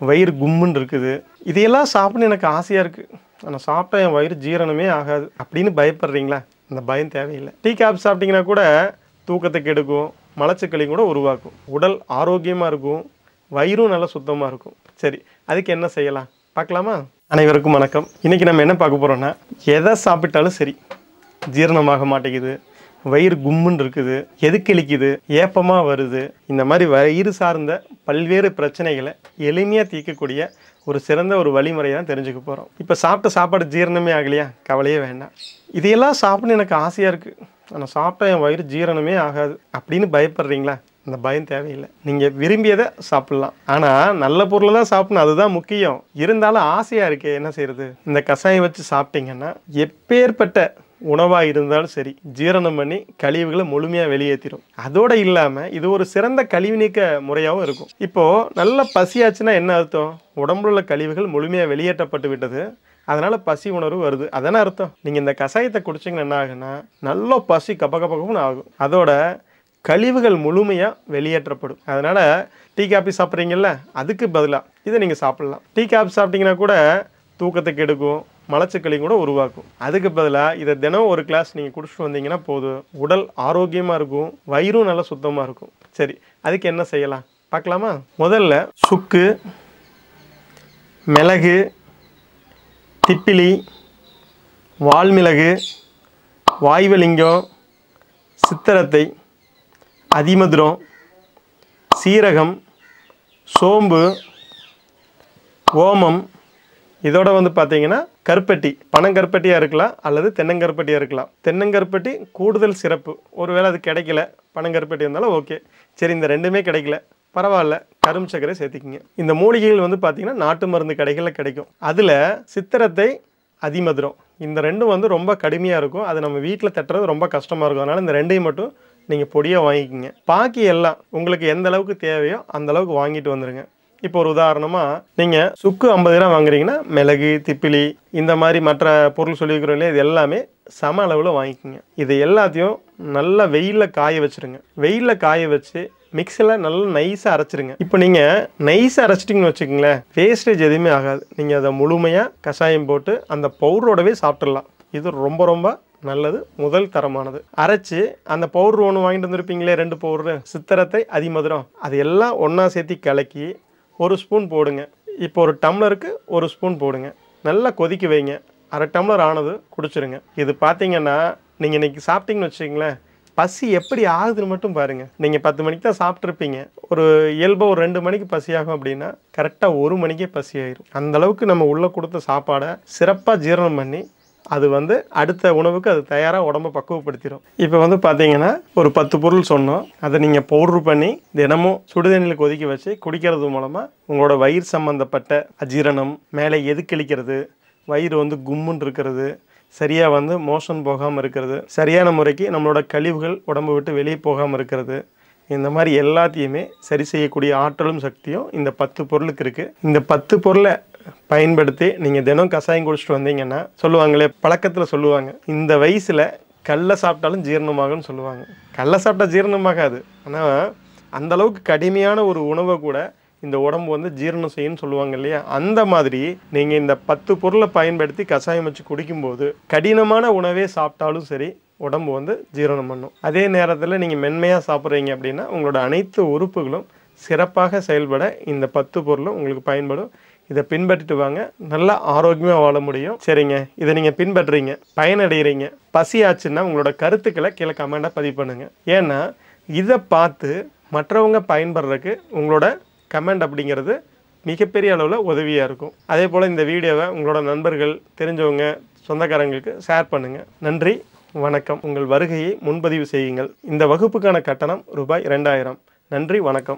வயிறு கும்முன்னு இருக்குது. இதையெல்லாம் சாப்பிடணும்னு எனக்கு ஆசையாக இருக்குது. ஆனால் சாப்பிட்டா என் வயிறு ஜீரணமே ஆகாது அப்படின்னு பயப்படுறீங்களா? அந்த பயம் தேவையில்லை. டீ காபி சாப்பிட்டிங்கன்னா கூட தூக்கத்தை கெடுக்கும், மலச்சிக்கலையும் கூட உருவாக்கும். உடல் ஆரோக்கியமாக இருக்கும், வயிறும் நல்லா சுத்தமாக இருக்கும். சரி, அதுக்கு என்ன செய்யலாம் பார்க்கலாமா? அனைவருக்கும் வணக்கம். இன்றைக்கி நம்ம என்ன பார்க்க போகிறோன்னா, எதை சாப்பிட்டாலும் சரி ஜீரணமாக மாட்டேங்குது, வயிறு கும்முன்னு இருக்குது, எதுக்களிக்குது, ஏப்பமாக வருது, இந்த மாதிரி வயிறு சார்ந்த பல்வேறு பிரச்சனைகளை எளிமையாக தீர்க்கக்கூடிய ஒரு சிறந்த ஒரு வழிமுறையை தான் தெரிஞ்சுக்க போகிறோம். இப்போ சாப்பிட்ட சாப்பாடு ஜீரணமே ஆகலையா? கவலையே வேண்டாம். இதையெல்லாம் சாப்பிடணும்னு எனக்கு ஆசையாக இருக்குது, ஆனால் சாப்பிட்டா என் வயிறு ஜீரணமே ஆகாது அப்படின்னு பயப்படுறீங்களா? அந்த பயம் தேவையில்லை. நீங்கள் விரும்பியதை சாப்பிட்லாம். ஆனால் நல்ல பொருளை தான் சாப்பிடணும், அதுதான் முக்கியம். இருந்தாலும் ஆசையாக இருக்கே, என்ன செய்யறது? இந்த கஷாயம் வச்சு சாப்பிட்டீங்கன்னா எப்பேற்பட்ட உணவாக இருந்தாலும் சரி ஜீரணம் பண்ணி கழிவுகளை முழுமையாக வெளியேற்றிடும். அதோடு இல்லாமல் இது ஒரு சிறந்த கழிவு நீக்க முறையாகவும் இருக்கும். இப்போது நல்ல பசியாச்சுன்னா என்ன அர்த்தம்? உடம்புல உள்ள கழிவுகள் முழுமையாக வெளியேற்றப்பட்டு விட்டது, அதனால் பசி உணர்வு வருது. அதான அர்த்தம். நீங்கள் இந்த கஷாயத்தை குடிச்சிங்கன்னா என்ன ஆகுன்னா, நல்ல பசி கப்பகப்பகம்னு ஆகும். அதோட கழிவுகள் முழுமையாக வெளியேற்றப்படும். அதனால் டீ காபி சாப்பிட்றீங்கல்ல, அதுக்கு பதிலாக இதை நீங்கள் சாப்பிட்லாம். டீ காபி சாப்பிட்டிங்கன்னா கூட தூக்கத்தை கெடுக்கும், மலச்சிக்கலையும் கூட உருவாக்கும். அதுக்கு பதிலாக இதை தினம் ஒரு கிளாஸ் நீங்கள் குடிச்சிட்டு வந்தீங்கன்னா போதும், உடல் ஆரோக்கியமாக இருக்கும், வயிறும் நல்லா சுத்தமாக இருக்கும். சரி, அதுக்கு என்ன செய்யலாம் பார்க்கலாமா? முதல்ல சுக்கு, மிளகு, திப்பிலி, வால்மிளகு, வாய்வலிங்கம், சித்திரத்தை, அதிமதுரம், சீரகம், சோம்பு, ஓமம், இதோட பார்த்தீங்கன்னா கருப்பட்டி, பனங்கருப்பட்டியாக இருக்கலாம் அல்லது தென்னங்கருப்பட்டியாக இருக்கலாம். தென்னங்கருப்பட்டி கூடுதல் சிறப்பு. ஒருவேளை அது கிடைக்கல, பனங்கருப்பட்டி இருந்தாலும் ஓகே. சரி, இந்த ரெண்டுமே கிடைக்கல பரவாயில்ல, கரும் சர்க்கரை சேர்த்திக்கிங்க. இந்த மூலிகைகள் பார்த்தீங்கன்னா நாட்டு மருந்து கடைகளில் கிடைக்கும். அதில் சித்திரத்தை, அதிமதுரம், இந்த ரெண்டும் ரொம்ப கடுமையாக இருக்கும். அது நம்ம வீட்டில் தட்டுறது ரொம்ப கஷ்டமாக இருக்கும். அதனால் இந்த ரெண்டையும் மட்டும் நீங்கள் பொடியாக வாங்கிக்கிங்க. பாக்கி எல்லாம் உங்களுக்கு எந்த அளவுக்கு தேவையோ அந்த அளவுக்கு வாங்கிட்டு வந்துடுங்க. இப்போ ஒரு உதாரணமாக நீங்கள் சுக்கு 50 கிராம் வாங்குறீங்கன்னா மிளகு, திப்பிலி, இந்த மாதிரி மற்ற பொருள் சொல்லியிருக்கிறோம் இல்லையா, இது எல்லாமே சம அளவில் வாங்கிக்கோங்க. இது எல்லாத்தையும் நல்லா வெயிலில் காய வச்சுருங்க. வெயிலில் காய வச்சு மிக்சியில் நல்லா நைஸாக அரைச்சிருங்க. இப்போ நீங்கள் நைஸாக அரைச்சிட்டிங்கன்னு வச்சுக்கோங்களேன், வேஸ்டேஜ் எதுவுமே ஆகாது. நீங்கள் அதை முழுமையாக கஷாயம் போட்டு அந்த பவுடரோடவே சாப்பிட்றலாம். இது ரொம்ப ரொம்ப நல்லது, முதல் தரமானது. அரைச்சி அந்த பவுட்ரு ஒன்று வாங்கிட்டு வந்துருப்பீங்களே, 2 பவுட்ரு, சித்திரத்தை, அதிமதுரம், அது எல்லாம் ஒன்றா சேர்த்து கலக்கி 1 ஸ்பூன் போடுங்க. இப்போ ஒரு டம்ளருக்கு 1 ஸ்பூன் போடுங்க. நல்லா கொதிக்க வைங்க. அரை டம்ளர் ஆனது குடிச்சிருங்க. இது பார்த்தீங்கன்னா நீங்கள் இன்றைக்கி சாப்பிட்டீங்கன்னு வச்சுக்கிங்களேன், பசி எப்படி ஆகுதுன்னு மட்டும் பாருங்கள். நீங்கள் 10 மணிக்கு தான் சாப்பிட்ருப்பீங்க, ஒரு இயல்பாக ஒரு 2 மணிக்கு பசியாகும் அப்படின்னா கரெக்டாக 1 மணிக்கே பசி ஆயிடும். அந்தளவுக்கு நம்ம உள்ளே கொடுத்த சாப்பாடை சிறப்பாக ஜீரணம் பண்ணி அது அடுத்த உணவுக்கு அது தயாராக உடம்பை பக்குவப்படுத்திடும். இப்போ பார்த்தீங்கன்னா ஒரு 10 பொருள் சொன்னோம். அதை நீங்கள் பவுட்ரு பண்ணி தினமும் சுடுதண்ணியில் கொதிக்க வச்சு குடிக்கிறது மூலமாக உங்களோட வயிறு சம்மந்தப்பட்ட அஜீரணம், மேலே எதுக்களிக்கிறது, வயிறு கும்முன்னு இருக்கிறது, சரியாக மோஷன் போகாமல் இருக்கிறது, சரியான முறைக்கு நம்மளோட கழிவுகள் உடம்பு விட்டு வெளியே போகாமல் இருக்கிறது, இந்த மாதிரி எல்லாத்தையுமே சரி செய்யக்கூடிய ஆற்றலும் சக்தியும் இந்த 10 பொருளுக்கு இருக்குது. இந்த 10 பொருளை பயன்படுத்தி நீங்கள் தினம் கஷாயம் குடிச்சிட்டு வந்தீங்கன்னா, சொல்லுவாங்களே பழக்கத்தில் சொல்லுவாங்க, இந்த வயசில் கடலை சாப்பிட்டாலும் ஜீரணமாகும்னு சொல்லுவாங்க. கடலை சாப்பிட்டா ஜீரணமாகாது, ஆனால் அந்தளவுக்கு கடுமையான ஒரு உணவை கூட இந்த உடம்பு ஜீரணம் செய்யும்னு சொல்லுவாங்க இல்லையா. அந்த மாதிரி நீங்கள் இந்த 10 பொருளை பயன்படுத்தி கஷாயம் வச்சு குடிக்கும்போது கடினமான உணவே சாப்பிட்டாலும் சரி உடம்பு ஜீரணம் பண்ணும். அதே நேரத்தில் நீங்கள் மென்மையாக சாப்பிட்றீங்க அப்படின்னா உங்களோட அனைத்து உறுப்புகளும் சிறப்பாக செயல்பட இந்த 10 பொருளும் உங்களுக்கு பயன்படும். இதை பின்பற்றிட்டு வாங்க, நல்லா ஆரோக்கியமாக வாழ முடியும். சரிங்க, இதை நீங்கள் பின்பற்றுறீங்க, பயனடைகிறீங்க, பசி ஆச்சுன்னா உங்களோட கருத்துக்களை கீழே கமெண்டாக பதிவு பண்ணுங்கள். ஏன்னா இதை பார்த்து மற்றவங்க பயன்படுறதுக்கு உங்களோட கமெண்ட் அப்படிங்கிறது மிகப்பெரிய அளவில் உதவியாக இருக்கும். அதே போல் இந்த வீடியோவை உங்களோட நண்பர்கள், தெரிஞ்சவங்க, சொந்தக்காரங்களுக்கு ஷேர் பண்ணுங்கள். நன்றி, வணக்கம். உங்கள் வருகையை முன்பதிவு செய்யுங்கள். இந்த வகுப்புக்கான கட்டணம் ரூபாய் 2000. நன்றி, வணக்கம்.